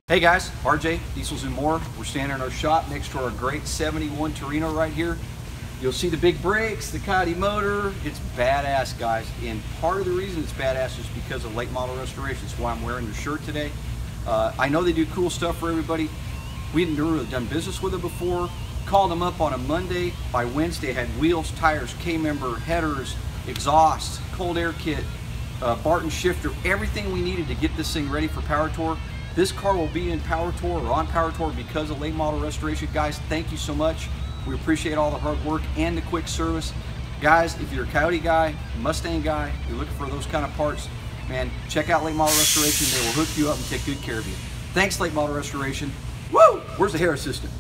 Hey guys, RJ, Diesels and More. We're standing in our shop next to our great 71 Tornio right here. You'll see the big brakes, the Coyote motor. It's badass, guys. And part of the reason it's badass is because of late model restoration. That's why I'm wearing the shirt today. I know they do cool stuff for everybody. We hadn't really done business with them before. Called them up on a Monday. By Wednesday, had wheels, tires, K-member, headers, exhaust, cold air kit, Barton shifter, everything we needed to get this thing ready for Power Tour. This car will be in Power Tour or on Power Tour because of late model restoration. Guys, thank you so much. We appreciate all the hard work and the quick service. Guys, if you're a Coyote guy, Mustang guy, you're looking for those kind of parts, man, check out late model restoration. They will hook you up and take good care of you. Thanks, late model restoration. Woo! Where's the hair assistant?